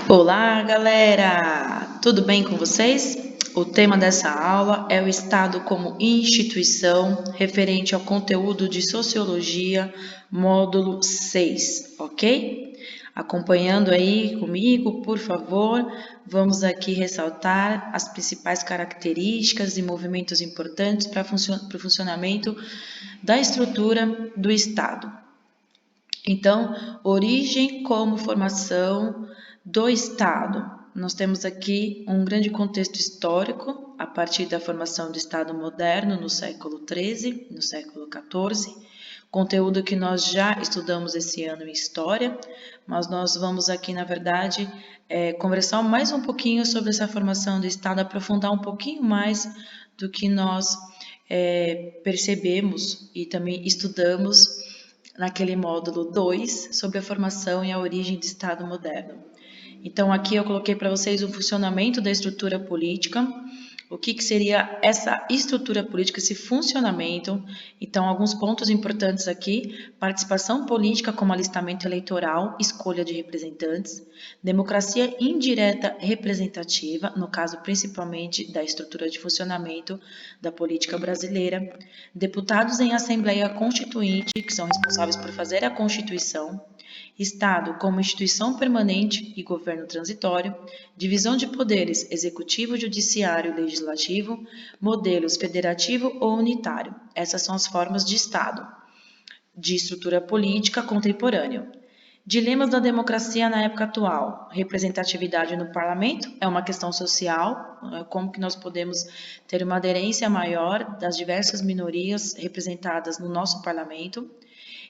Olá, galera! Tudo bem com vocês? O tema dessa aula é o Estado como instituição, referente ao conteúdo de Sociologia, módulo 6, ok? Acompanhando aí comigo, por favor, vamos aqui ressaltar as principais características e movimentos importantes para o funcionamento da estrutura do Estado. Então, origem como formação do Estado. Nós temos aqui um grande contexto histórico, a partir da formação do Estado moderno no século XIII, no século XIV, conteúdo que nós já estudamos esse ano em História, mas nós vamos aqui, na verdade, conversar mais um pouquinho sobre essa formação do Estado, aprofundar um pouquinho mais do que nós percebemos e também estudamos naquele módulo 2, sobre a formação e a origem do Estado moderno. Então, aqui eu coloquei para vocês o funcionamento da estrutura política, o que seria essa estrutura política, esse funcionamento. Então, alguns pontos importantes aqui: participação política como alistamento eleitoral, escolha de representantes, democracia indireta representativa, no caso principalmente da estrutura de funcionamento da política brasileira, deputados em Assembleia Constituinte, que são responsáveis por fazer a Constituição, Estado como instituição permanente e governo transitório, divisão de poderes executivo, judiciário e legislativo, modelos federativo ou unitário. Essas são as formas de Estado, de estrutura política contemporânea. Dilemas da democracia na época atual. Representatividade no parlamento é uma questão social, como que nós podemos ter uma aderência maior das diversas minorias representadas no nosso parlamento.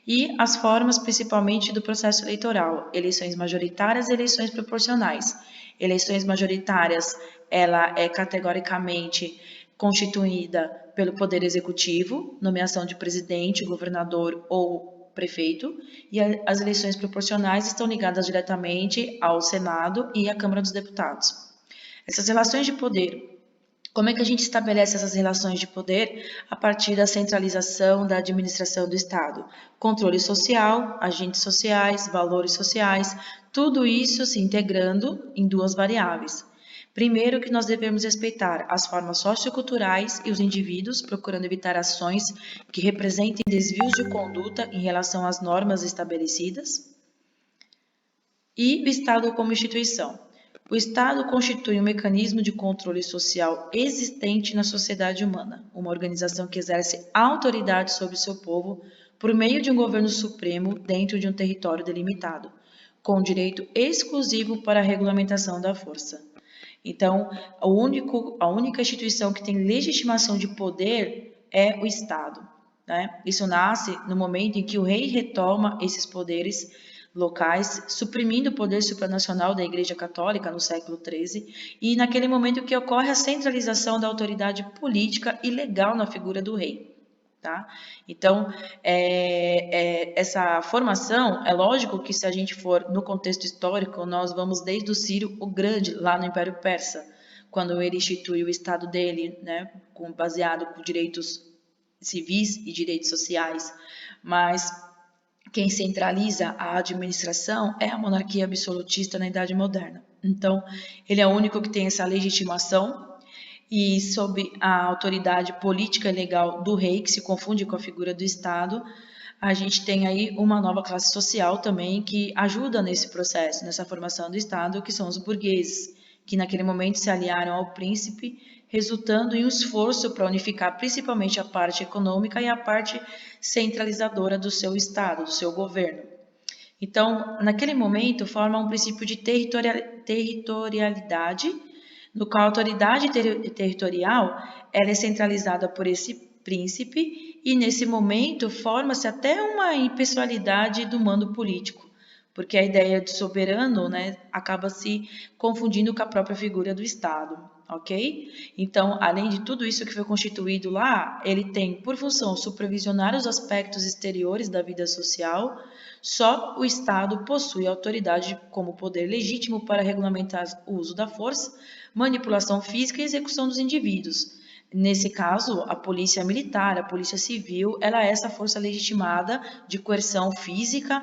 E as formas, principalmente, do processo eleitoral: eleições majoritárias e eleições proporcionais. Eleições majoritárias, ela é categoricamente constituída pelo Poder Executivo, nomeação de presidente, governador ou prefeito, e as eleições proporcionais estão ligadas diretamente ao Senado e à Câmara dos Deputados. Essas relações de poder. Como é que a gente estabelece essas relações de poder? A partir da centralização da administração do Estado. Controle social, agentes sociais, valores sociais, tudo isso se integrando em duas variáveis. Primeiro, que nós devemos respeitar as formas socioculturais e os indivíduos, procurando evitar ações que representem desvios de conduta em relação às normas estabelecidas. E o Estado como instituição. O Estado constitui um mecanismo de controle social existente na sociedade humana, uma organização que exerce autoridade sobre o seu povo por meio de um governo supremo dentro de um território delimitado, com direito exclusivo para a regulamentação da força. Então, a única instituição que tem legitimação de poder é o Estado, né? Isso nasce no momento em que o rei retoma esses poderes locais, suprimindo o poder supranacional da Igreja Católica no século XIII, e naquele momento que ocorre a centralização da autoridade política e legal na figura do rei. Tá? Então, essa formação, é lógico que se a gente for no contexto histórico, nós vamos desde o Ciro o Grande, lá no Império Persa, quando ele institui o Estado dele, né, baseado com direitos civis e direitos sociais, mas quem centraliza a administração é a monarquia absolutista na Idade Moderna. Então, ele é o único que tem essa legitimação, e sob a autoridade política e legal do rei, que se confunde com a figura do Estado, a gente tem aí uma nova classe social também que ajuda nesse processo, nessa formação do Estado, que são os burgueses, que naquele momento se aliaram ao príncipe, resultando em um esforço para unificar principalmente a parte econômica e a parte centralizadora do seu Estado, do seu governo. Então, naquele momento, forma um princípio de territorialidade, no qual a autoridade territorial ela é centralizada por esse príncipe, e nesse momento forma-se até uma impessoalidade do mando político, porque a ideia de soberano, né, acaba se confundindo com a própria figura do Estado, ok? Então, além de tudo isso que foi constituído lá, ele tem por função supervisionar os aspectos exteriores da vida social. Só o Estado possui autoridade como poder legítimo para regulamentar o uso da força, manipulação física e execução dos indivíduos. Nesse caso, a polícia militar, a polícia civil, ela é essa força legitimada de coerção física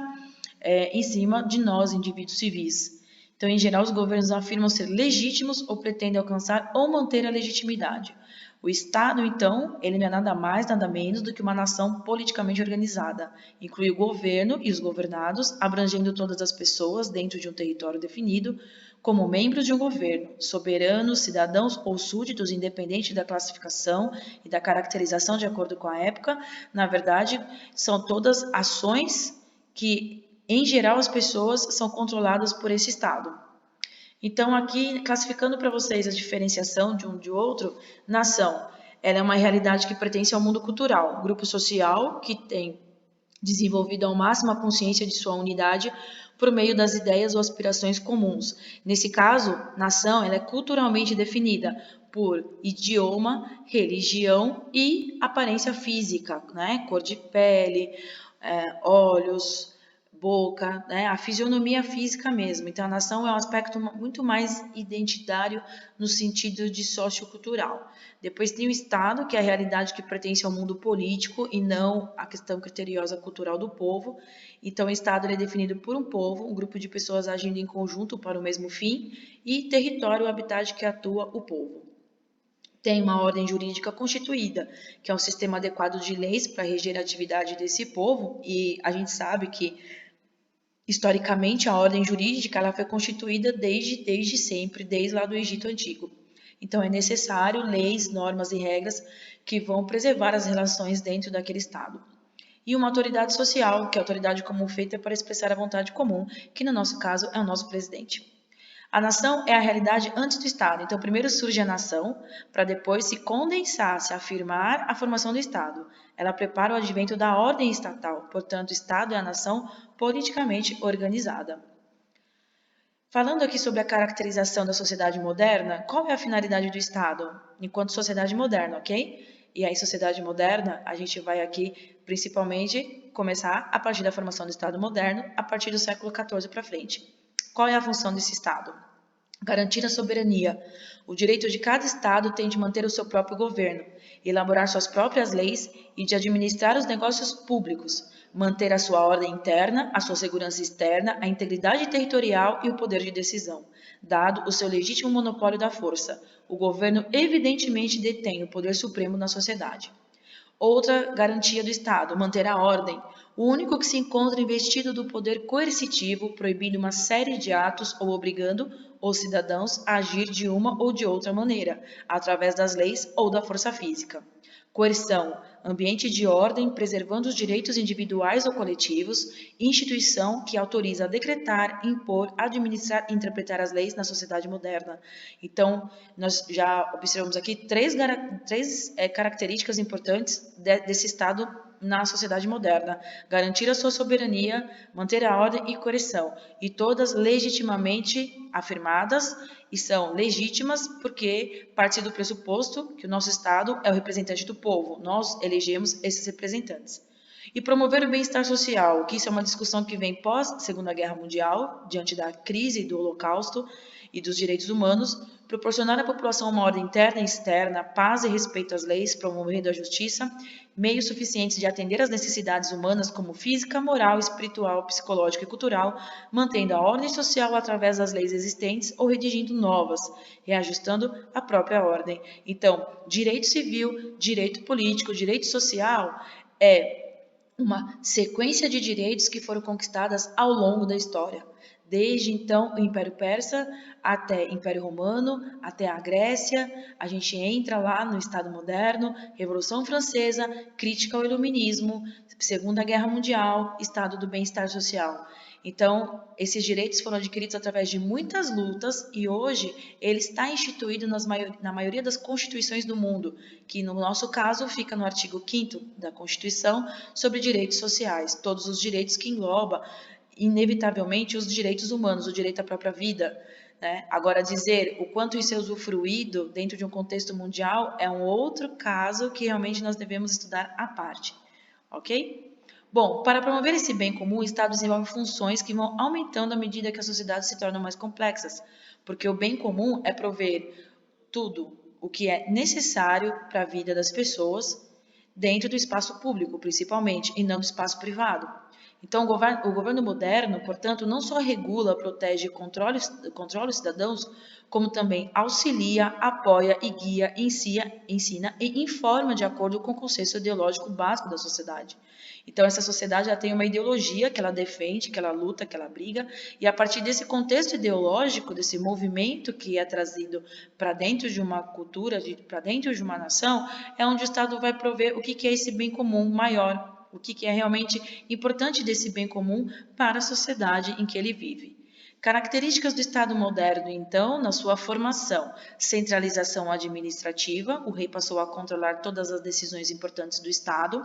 em cima de nós, indivíduos civis. Então, em geral, os governos afirmam ser legítimos ou pretendem alcançar ou manter a legitimidade. O Estado, então, ele não é nada mais, nada menos do que uma nação politicamente organizada. Inclui o governo e os governados, abrangendo todas as pessoas dentro de um território definido, como membros de um governo, soberanos, cidadãos ou súditos, independente da classificação e da caracterização de acordo com a época. Na verdade, são todas ações que, em geral, as pessoas são controladas por esse Estado. Então, aqui, classificando para vocês a diferenciação de um de outro, nação, ela é uma realidade que pertence ao mundo cultural, grupo social que tem desenvolvido ao máximo a consciência de sua unidade por meio das ideias ou aspirações comuns. Nesse caso, nação, ela é culturalmente definida por idioma, religião e aparência física, né? Cor de pele, olhos, boca, né? A fisionomia física mesmo. Então, a nação é um aspecto muito mais identitário no sentido de sociocultural. Depois tem o Estado, que é a realidade que pertence ao mundo político e não à questão criteriosa cultural do povo. Então, o Estado é definido por um povo, um grupo de pessoas agindo em conjunto para o mesmo fim, e território, o habitat que atua o povo. Tem uma ordem jurídica constituída, que é um sistema adequado de leis para reger a atividade desse povo, e a gente sabe que historicamente, a ordem jurídica ela foi constituída desde sempre, desde lá do Egito Antigo. Então, é necessário leis, normas e regras que vão preservar as relações dentro daquele Estado. E uma autoridade social, que é a autoridade comum feita para expressar a vontade comum, que no nosso caso é o nosso presidente. A nação é a realidade antes do Estado. Então, primeiro surge a nação, para depois se condensar, se afirmar a formação do Estado. Ela prepara o advento da ordem estatal. Portanto, o Estado é a nação politicamente organizada. Falando aqui sobre a caracterização da sociedade moderna, qual é a finalidade do Estado enquanto sociedade moderna, ok? E aí, sociedade moderna, a gente vai aqui principalmente começar a partir da formação do Estado moderno, a partir do século XIV para frente. Qual é a função desse Estado? Garantir a soberania. O direito de cada Estado tem de manter o seu próprio governo, elaborar suas próprias leis e de administrar os negócios públicos, manter a sua ordem interna, a sua segurança externa, a integridade territorial e o poder de decisão. Dado o seu legítimo monopólio da força, o governo evidentemente detém o poder supremo na sociedade. Outra garantia do Estado, manter a ordem. O único que se encontra investido do poder coercitivo, proibindo uma série de atos ou obrigando os cidadãos a agir de uma ou de outra maneira, através das leis ou da força física. Coerção, ambiente de ordem, preservando os direitos individuais ou coletivos, instituição que autoriza a decretar, impor, administrar e interpretar as leis na sociedade moderna. Então, nós já observamos aqui três características importantes desse Estado na sociedade moderna: garantir a sua soberania, manter a ordem e coerção, e todas legitimamente afirmadas e são legítimas porque parte do pressuposto que o nosso Estado é o representante do povo, nós elegemos esses representantes. E promover o bem-estar social, que isso é uma discussão que vem pós Segunda Guerra Mundial, diante da crise do Holocausto e dos direitos humanos, proporcionar à população uma ordem interna e externa, paz e respeito às leis, promovendo a justiça, meios suficientes de atender às necessidades humanas como física, moral, espiritual, psicológica e cultural, mantendo a ordem social através das leis existentes ou redigindo novas, reajustando a própria ordem. Então, direito civil, direito político, direito social é uma sequência de direitos que foram conquistadas ao longo da história. Desde então o Império Persa até o Império Romano, até a Grécia, a gente entra lá no Estado moderno, Revolução Francesa, crítica ao Iluminismo, Segunda Guerra Mundial, Estado do Bem-Estar Social. Então, esses direitos foram adquiridos através de muitas lutas e hoje ele está instituído na maioria das constituições do mundo, que no nosso caso fica no artigo 5º da Constituição sobre direitos sociais, todos os direitos que engloba inevitavelmente os direitos humanos, o direito à própria vida, né? Agora, dizer o quanto isso é usufruído dentro de um contexto mundial é um outro caso que realmente nós devemos estudar à parte, ok? Bom, para promover esse bem comum, o Estado desenvolve funções que vão aumentando à medida que as sociedades se tornam mais complexas, porque o bem comum é prover tudo o que é necessário para a vida das pessoas dentro do espaço público, principalmente, e não do espaço privado. Então, o governo moderno, portanto, não só regula, protege e controla os cidadãos, como também auxilia, apoia e guia, ensina e informa de acordo com o consenso ideológico básico da sociedade. Então, essa sociedade ela tem uma ideologia que ela defende, que ela luta, que ela briga, e a partir desse contexto ideológico, desse movimento que é trazido para dentro de uma cultura, para dentro de uma nação, é onde o Estado vai prover o que é esse bem comum maior, o que é realmente importante desse bem comum para a sociedade em que ele vive. Características do Estado moderno, então, na sua formação: centralização administrativa, o rei passou a controlar todas as decisões importantes do Estado.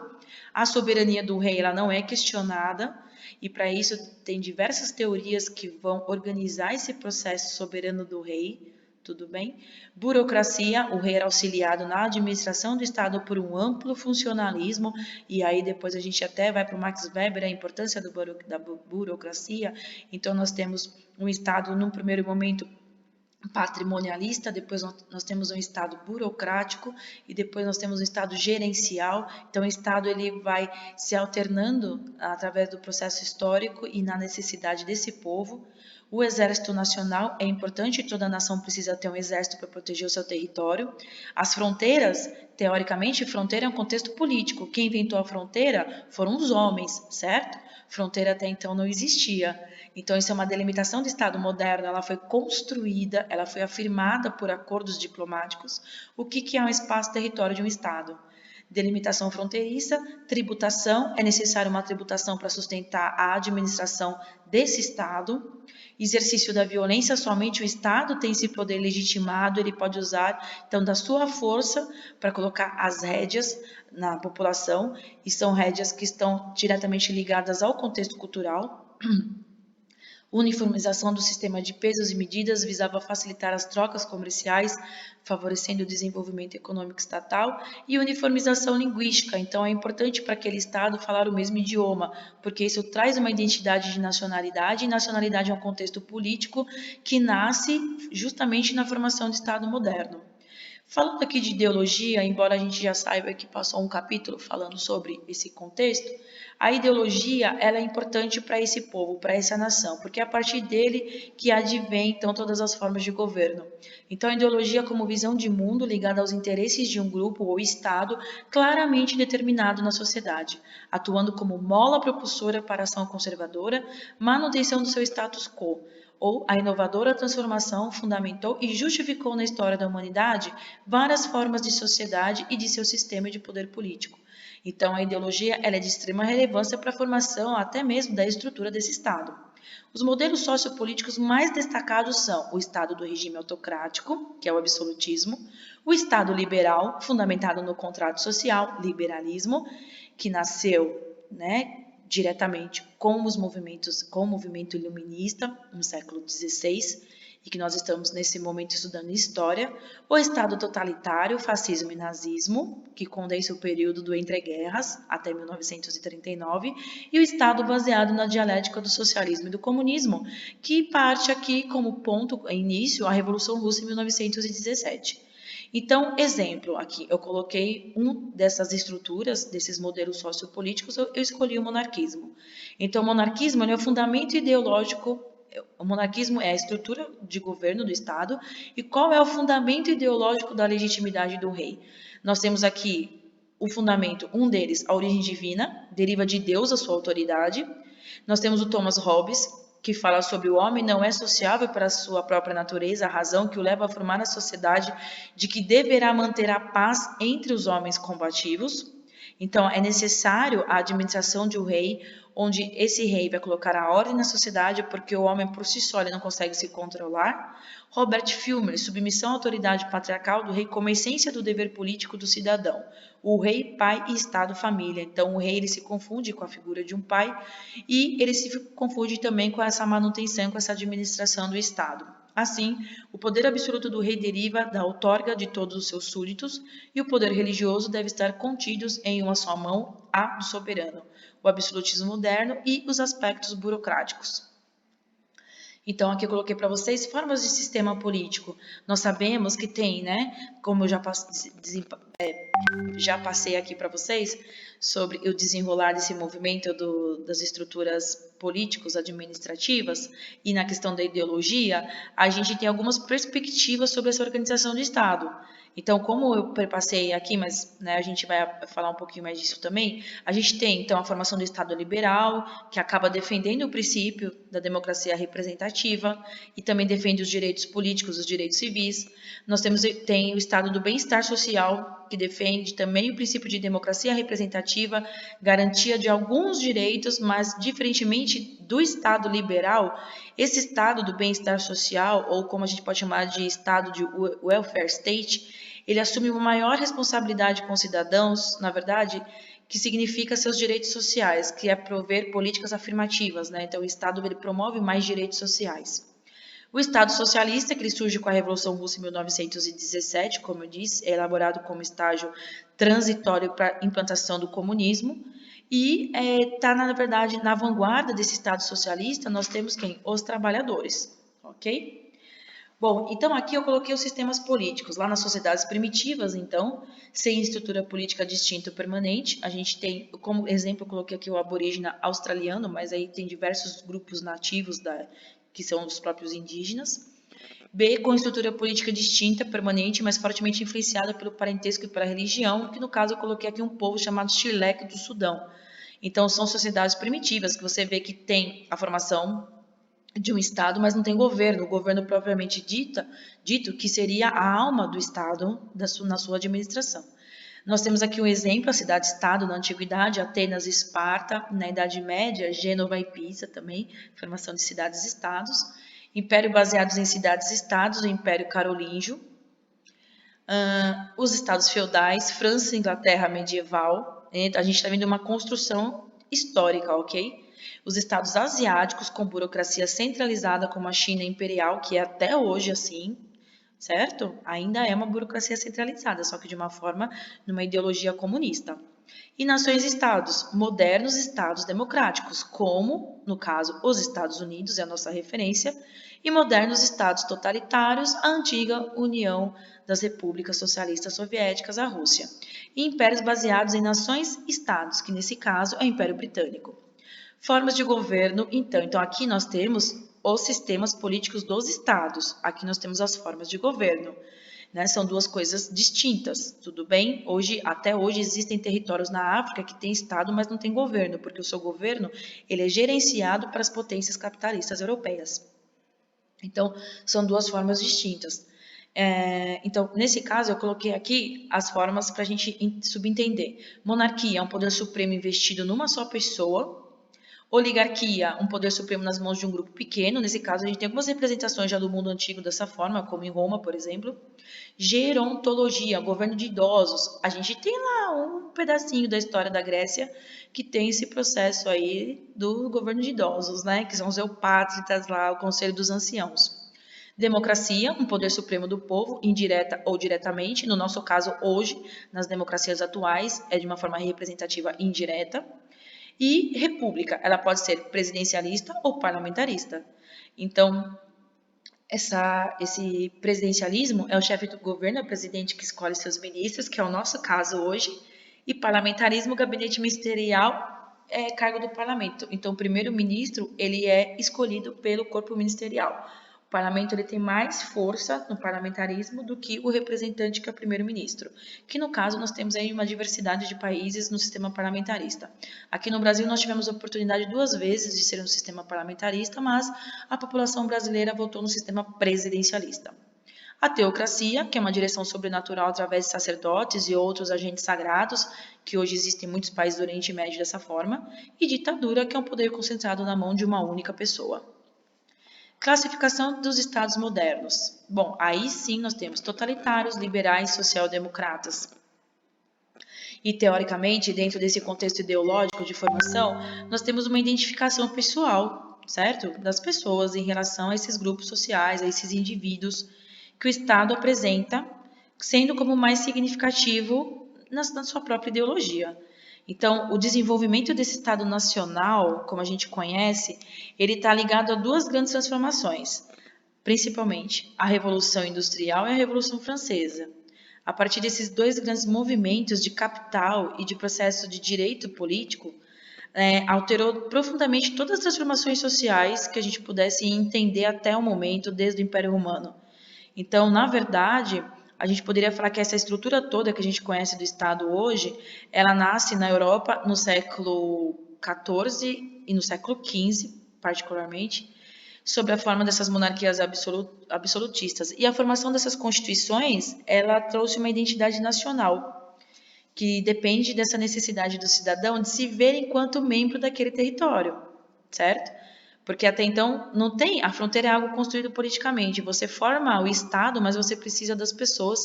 A soberania do rei ela não é questionada, e para isso tem diversas teorias que vão organizar esse processo soberano do rei. Tudo bem? Burocracia, o rei era auxiliado na administração do Estado por um amplo funcionalismo, e aí depois a gente até vai para o Max Weber, a importância da burocracia. Então nós temos um Estado, num primeiro momento, patrimonialista, depois nós temos um Estado burocrático e depois nós temos um Estado gerencial. Então o Estado ele vai se alternando através do processo histórico e na necessidade desse povo. O Exército Nacional é importante, toda nação precisa ter um exército para proteger o seu território. As fronteiras, teoricamente, fronteira é um contexto político. Quem inventou a fronteira foram os homens, certo? Fronteira até então não existia. Então, isso é uma delimitação do Estado moderno, ela foi construída, ela foi afirmada por acordos diplomáticos. O que é um espaço território de um Estado? Delimitação fronteiriça, tributação, é necessário uma tributação para sustentar a administração desse Estado. Exercício da violência, somente o Estado tem esse poder legitimado, ele pode usar, então, da sua força para colocar as rédeas na população, e são rédeas que estão diretamente ligadas ao contexto cultural. Uniformização do sistema de pesos e medidas visava facilitar as trocas comerciais, favorecendo o desenvolvimento econômico estatal, e uniformização linguística. Então, é importante para aquele Estado falar o mesmo idioma, porque isso traz uma identidade de nacionalidade, e nacionalidade é um contexto político que nasce justamente na formação do Estado moderno. Falando aqui de ideologia, embora a gente já saiba que passou um capítulo falando sobre esse contexto, a ideologia ela é importante para esse povo, para essa nação, porque é a partir dele que advém então todas as formas de governo. Então a ideologia como visão de mundo ligada aos interesses de um grupo ou Estado claramente determinado na sociedade, atuando como mola propulsora para a ação conservadora, manutenção do seu status quo, ou a inovadora transformação fundamentou e justificou na história da humanidade várias formas de sociedade e de seu sistema de poder político. Então, a ideologia ela é de extrema relevância para a formação até mesmo da estrutura desse Estado. Os modelos sociopolíticos mais destacados são o Estado do regime autocrático, que é o absolutismo, o Estado liberal, fundamentado no contrato social, liberalismo, que nasceu, diretamente com os movimentos, com o movimento iluminista no século XVI, e que nós estamos nesse momento estudando história, o Estado totalitário, fascismo e nazismo, que condensa o período do entreguerras até 1939, e o Estado baseado na dialética do socialismo e do comunismo, que parte aqui como ponto início a Revolução Russa em 1917. Então, exemplo aqui, eu coloquei um dessas estruturas, desses modelos sociopolíticos, eu escolhi o monarquismo. Então, o monarquismo é o fundamento ideológico. O monarquismo é a estrutura de governo do Estado. E qual é o fundamento ideológico da legitimidade do rei? Nós temos aqui o fundamento, um deles, a origem divina, deriva de Deus a sua autoridade. Nós temos o Thomas Hobbes, que fala sobre o homem não é sociável para a sua própria natureza, a razão que o leva a formar a sociedade de que deverá manter a paz entre os homens combativos. Então, é necessário a administração de um rei, onde esse rei vai colocar a ordem na sociedade, porque o homem por si só ele não consegue se controlar. Robert Filmer, submissão à autoridade patriarcal do rei como essência do dever político do cidadão. O rei, pai e Estado, família. Então, o rei ele se confunde com a figura de um pai e ele se confunde também com essa manutenção, com essa administração do Estado. Assim, o poder absoluto do rei deriva da outorga de todos os seus súditos e o poder religioso deve estar contidos em uma só mão, a do soberano, o absolutismo moderno e os aspectos burocráticos. Então, aqui eu coloquei para vocês formas de sistema político. Nós sabemos que tem, como eu já já passei aqui para vocês sobre o desenrolar desse movimento das estruturas políticos administrativas e na questão da ideologia, a gente tem algumas perspectivas sobre essa organização do Estado. Então, como eu perpassei aqui, mas a gente vai falar um pouquinho mais disso também, a gente tem, então, a formação do Estado liberal, que acaba defendendo o princípio da democracia representativa e também defende os direitos políticos, os direitos civis. Nós tem o Estado do bem-estar social, que defende também o princípio de democracia representativa, garantia de alguns direitos, mas, diferentemente do Estado liberal, esse Estado do bem-estar social, ou como a gente pode chamar de Estado de welfare state, ele assume uma maior responsabilidade com os cidadãos, na verdade, que significa seus direitos sociais, que é prover políticas afirmativas, Então, o Estado ele promove mais direitos sociais. O Estado socialista, que ele surge com a Revolução Russa em 1917, como eu disse, é elaborado como estágio transitório para a implantação do comunismo, e está, na verdade, na vanguarda desse Estado socialista, nós temos quem? Os trabalhadores, ok? Bom, então aqui eu coloquei os sistemas políticos. Lá nas sociedades primitivas, então, sem estrutura política distinta ou permanente, a gente tem, como exemplo, eu coloquei aqui o aborígene australiano, mas aí tem diversos grupos nativos que são os próprios indígenas. B, com estrutura política distinta, permanente, mas fortemente influenciada pelo parentesco e pela religião, que no caso eu coloquei aqui um povo chamado Xileque do Sudão. Então, são sociedades primitivas, que você vê que tem a formação de um Estado, mas não tem governo. O governo propriamente dito que seria a alma do Estado na sua administração. Nós temos aqui um exemplo, a cidade-estado na Antiguidade, Atenas e Esparta, na Idade Média, Gênova e Pisa também, formação de cidades-estados. Império baseados em cidades-estados, o Império Carolíngio. Os estados feudais, França e Inglaterra medieval. A gente está vendo uma construção histórica, ok? Os estados asiáticos com burocracia centralizada, como a China imperial, que é até hoje assim, certo? Ainda é uma burocracia centralizada, só que de uma forma, numa ideologia comunista. E nações-estados, modernos estados democráticos, como, no caso, os Estados Unidos, é a nossa referência, e modernos estados totalitários, a antiga União das Repúblicas Socialistas Soviéticas, a Rússia. E impérios baseados em nações-estados, que nesse caso é o Império Britânico. Formas de governo, então aqui nós temos os sistemas políticos dos estados, aqui nós temos as formas de governo, São duas coisas distintas, tudo bem? Até hoje existem territórios na África que tem estado, mas não tem governo, porque o seu governo ele é gerenciado para as potências capitalistas europeias. Então, são duas formas distintas. Então, nesse caso, eu coloquei aqui as formas para a gente subentender. Monarquia é um poder supremo investido numa só pessoa. Oligarquia, um poder supremo nas mãos de um grupo pequeno. Nesse caso, a gente tem algumas representações já do mundo antigo dessa forma, como em Roma, por exemplo. Gerontologia, governo de idosos. A gente tem lá um pedacinho da história da Grécia que tem esse processo aí do governo de idosos, que são os eupátritas lá, o Conselho dos Anciãos. Democracia, um poder supremo do povo, indireta ou diretamente. No nosso caso, hoje, nas democracias atuais, é de uma forma representativa indireta. E república, ela pode ser presidencialista ou parlamentarista. Então, esse presidencialismo é o chefe do governo, é o presidente que escolhe seus ministros, que é o nosso caso hoje, e parlamentarismo, o gabinete ministerial é cargo do parlamento. Então, o primeiro-ministro ele é escolhido pelo corpo ministerial. O parlamento ele tem mais força no parlamentarismo do que o representante, que é o primeiro-ministro. Que, no caso, nós temos aí uma diversidade de países no sistema parlamentarista. Aqui no Brasil, nós tivemos a oportunidade 2 vezes de ser um sistema parlamentarista, mas a população brasileira votou no sistema presidencialista. A teocracia, que é uma direção sobrenatural através de sacerdotes e outros agentes sagrados, que hoje existem em muitos países do Oriente Médio dessa forma. E ditadura, que é um poder concentrado na mão de uma única pessoa. Classificação dos estados modernos. Bom, aí sim nós temos totalitários, liberais, social-democratas. E, teoricamente, dentro desse contexto ideológico de formação, nós temos uma identificação pessoal, certo? Das pessoas em relação a esses grupos sociais, a esses indivíduos que o Estado apresenta, sendo como mais significativo na sua própria ideologia. Então, o desenvolvimento desse Estado nacional, como a gente conhece, ele está ligado a 2 grandes transformações, principalmente a Revolução Industrial e a Revolução Francesa. a partir desses dois grandes movimentos de capital e de processo de direito político, alterou profundamente todas as transformações sociais que a gente pudesse entender até o momento, desde o Império Romano. Então, na verdade, a gente poderia falar que essa estrutura toda que a gente conhece do Estado hoje, ela nasce na Europa no século XIV e no século XV, particularmente, sob a forma dessas monarquias absolutistas. E a formação dessas constituições, ela trouxe uma identidade nacional, que depende dessa necessidade do cidadão de se ver enquanto membro daquele território, certo? Porque até então não tem, a fronteira é algo construído politicamente. Você forma o Estado, mas você precisa das pessoas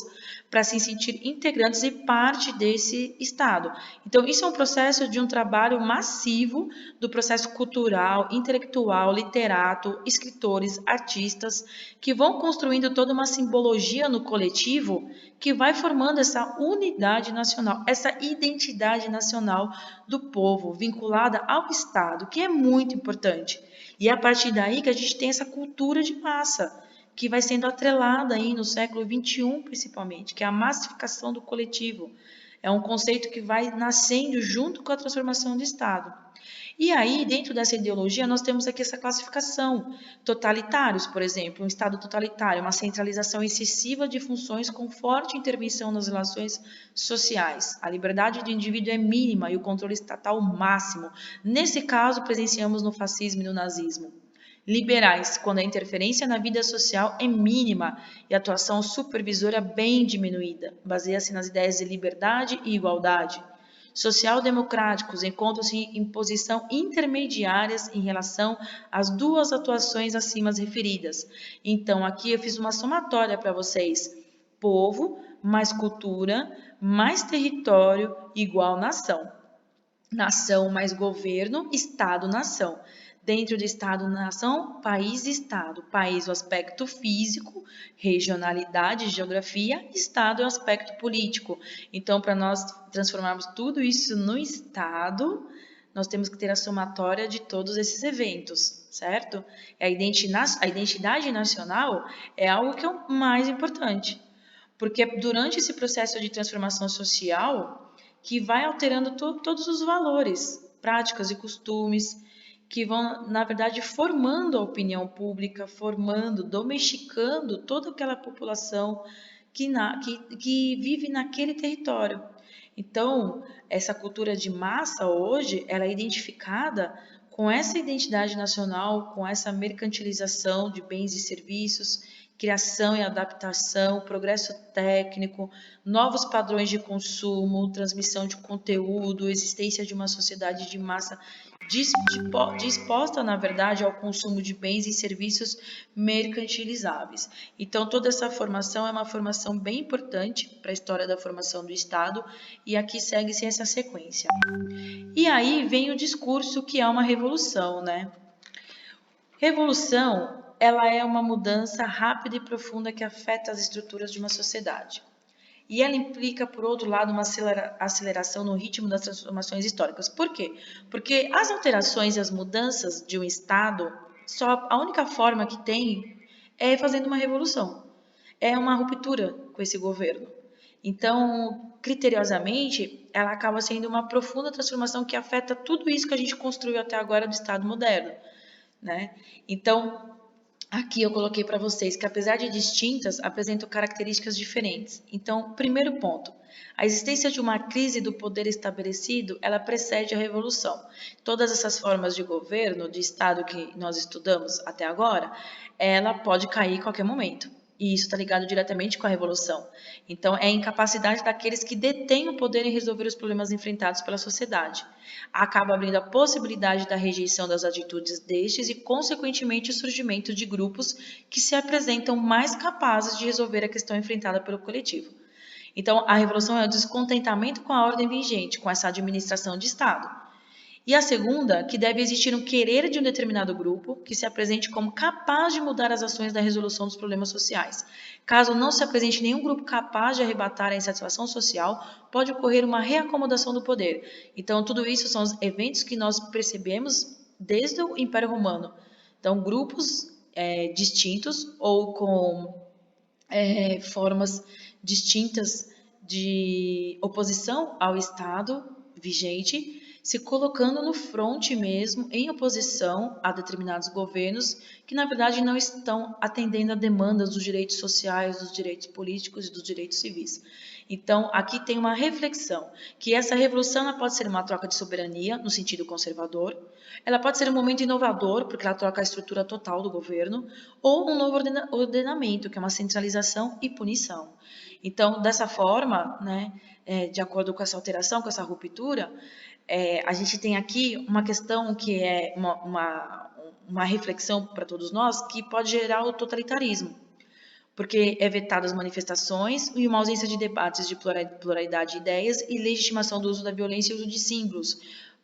para se sentir integrantes e parte desse Estado. Então, isso é um processo de um trabalho massivo do processo cultural, intelectual, literato, escritores, artistas, que vão construindo toda uma simbologia no coletivo que vai formando essa unidade nacional, essa identidade nacional do povo, vinculada ao Estado, que é muito importante. E é a partir daí que a gente tem essa cultura de massa, que vai sendo atrelada aí no século XXI, principalmente, que é a massificação do coletivo. É um conceito que vai nascendo junto com a transformação do Estado. E aí, dentro dessa ideologia, nós temos aqui essa classificação. Totalitários, por exemplo, um Estado totalitário, uma centralização excessiva de funções com forte intervenção nas relações sociais. A liberdade do indivíduo é mínima e o controle estatal máximo. Nesse caso, presenciamos no fascismo e no nazismo. Liberais, quando a interferência na vida social é mínima e a atuação supervisora bem diminuída. Baseia-se nas ideias de liberdade e igualdade. Social-democráticos encontram-se em posição intermediárias em relação às duas atuações acima referidas. Então, aqui eu fiz uma somatória para vocês. Povo mais cultura, mais território, igual nação. Nação mais governo, Estado-nação. Dentro do Estado-nação, país-Estado. País, o aspecto físico, regionalidade, geografia, Estado é o aspecto político. Então, para nós transformarmos tudo isso no Estado, nós temos que ter a somatória de todos esses eventos, certo? A identidade nacional é algo que é o mais importante, porque durante esse processo de transformação social, que vai alterando todos os valores, práticas e costumes, que vão, na verdade, formando a opinião pública, formando, domesticando toda aquela população que vive naquele território. Então, essa cultura de massa hoje, ela é identificada com essa identidade nacional, com essa mercantilização de bens e serviços, criação e adaptação, progresso técnico, novos padrões de consumo, transmissão de conteúdo, existência de uma sociedade de massa disposta, na verdade, ao consumo de bens e serviços mercantilizáveis. Então, toda essa formação é uma formação bem importante para a história da formação do Estado, e aqui segue-se essa sequência. E aí vem o discurso que é uma revolução, né? Revolução, ela é uma mudança rápida e profunda que afeta as estruturas de uma sociedade. E ela implica, por outro lado, uma aceleração no ritmo das transformações históricas. Por quê? Porque as alterações e as mudanças de um Estado, só a única forma que tem é fazendo uma revolução. É uma ruptura com esse governo. Então, criteriosamente, ela acaba sendo uma profunda transformação que afeta tudo isso que a gente construiu até agora do Estado moderno, né? Então, aqui eu coloquei para vocês que, apesar de distintas, apresentam características diferentes. Então, primeiro ponto, a existência de uma crise do poder estabelecido, ela precede a revolução. Todas essas formas de governo, de Estado que nós estudamos até agora, ela pode cair em qualquer momento. E isso está ligado diretamente com a revolução. Então, é a incapacidade daqueles que detêm o poder em resolver os problemas enfrentados pela sociedade. Acaba abrindo a possibilidade da rejeição das atitudes destes e, consequentemente, o surgimento de grupos que se apresentam mais capazes de resolver a questão enfrentada pelo coletivo. Então, a revolução é o descontentamento com a ordem vigente, com essa administração de Estado. E a segunda, que deve existir um querer de um determinado grupo que se apresente como capaz de mudar as ações da resolução dos problemas sociais. Caso não se apresente nenhum grupo capaz de arrebatar a insatisfação social, pode ocorrer uma reacomodação do poder. Então, tudo isso são os eventos que nós percebemos desde o Império Romano. Então, grupos distintos ou com formas distintas de oposição ao Estado vigente, se colocando no fronte mesmo, em oposição a determinados governos que, na verdade, não estão atendendo a demandas dos direitos sociais, dos direitos políticos e dos direitos civis. Então, aqui tem uma reflexão, que essa revolução ela pode ser uma troca de soberania, no sentido conservador, ela pode ser um momento inovador, porque ela troca a estrutura total do governo, ou um novo ordenamento, que é uma centralização e punição. Então, dessa forma, né, de acordo com essa alteração, com essa ruptura, a gente tem aqui uma questão que é uma reflexão para todos nós, que pode gerar o totalitarismo, porque é vetada as manifestações e uma ausência de debates de pluralidade de ideias e legitimação do uso da violência e uso de símbolos.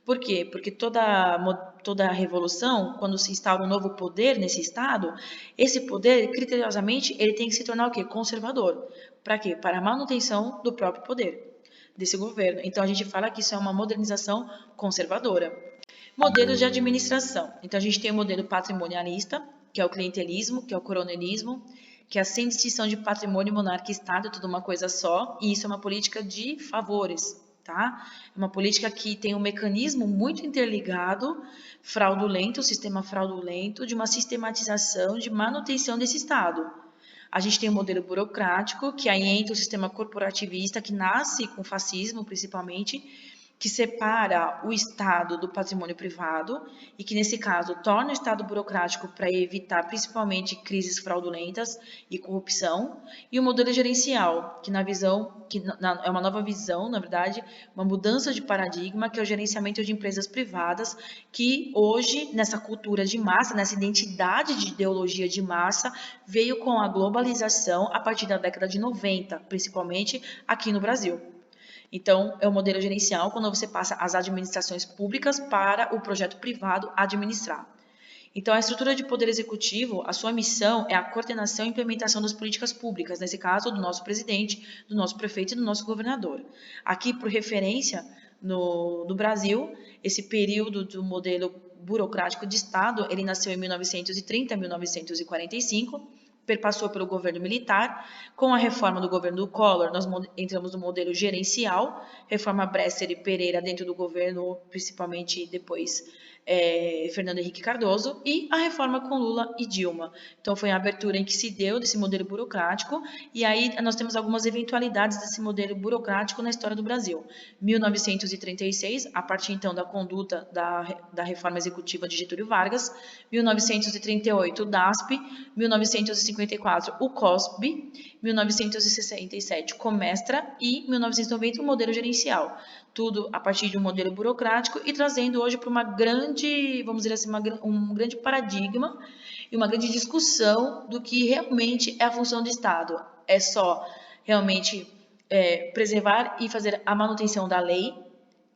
Por quê? Porque toda revolução, quando se instaura um novo poder nesse Estado, esse poder, criteriosamente, ele tem que se tornar o quê? Conservador. Para quê? Para a manutenção do próprio poder desse governo. Então, a gente fala que isso é uma modernização conservadora. Modelos de administração. Então, a gente tem o modelo patrimonialista, que é o clientelismo, que é o coronelismo, que é a sem distinção de patrimônio, monarca e Estado, é tudo uma coisa só, e isso é uma política de favores, tá? É uma política que tem um mecanismo muito interligado, fraudulento, o sistema fraudulento, de uma sistematização, de manutenção desse Estado. A gente tem um modelo burocrático, que aí entra o sistema corporativista, que nasce com o fascismo, principalmente, que separa o Estado do patrimônio privado e que, nesse caso, torna o Estado burocrático para evitar principalmente crises fraudulentas e corrupção, e o modelo gerencial, que é uma nova visão, na verdade, uma mudança de paradigma, que é o gerenciamento de empresas privadas, que hoje, nessa cultura de massa, nessa identidade de ideologia de massa, veio com a globalização a partir da década de 90, principalmente aqui no Brasil. Então, é o modelo gerencial quando você passa as administrações públicas para o projeto privado administrar. Então, a estrutura de poder executivo, a sua missão é a coordenação e implementação das políticas públicas, nesse caso, do nosso presidente, do nosso prefeito e do nosso governador. Aqui, por referência, no Brasil, esse período do modelo burocrático de Estado, ele nasceu em 1930 a 1945, perpassou pelo governo militar. Com a reforma do governo do Collor, nós entramos no modelo gerencial, reforma Bresser e Pereira dentro do governo, principalmente depois Fernando Henrique Cardoso, e a reforma com Lula e Dilma. Então, foi a abertura em que se deu desse modelo burocrático, e aí nós temos algumas eventualidades desse modelo burocrático na história do Brasil. 1936, a partir então da conduta da reforma executiva de Getúlio Vargas, 1938, o DASP, 1954, o COSB, 1967, o COMESTRA e 1990, o modelo gerencial. Tudo a partir de um modelo burocrático e trazendo hoje para uma grande, vamos dizer assim, um grande paradigma e uma grande discussão do que realmente é a função do Estado. É só realmente preservar e fazer a manutenção da lei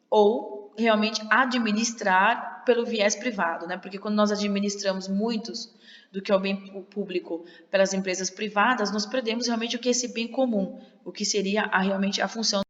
ou realmente administrar pelo viés privado, né? Porque quando nós administramos muitos do que é o bem público pelas empresas privadas, nós perdemos realmente o que é esse bem comum, o que seria realmente a função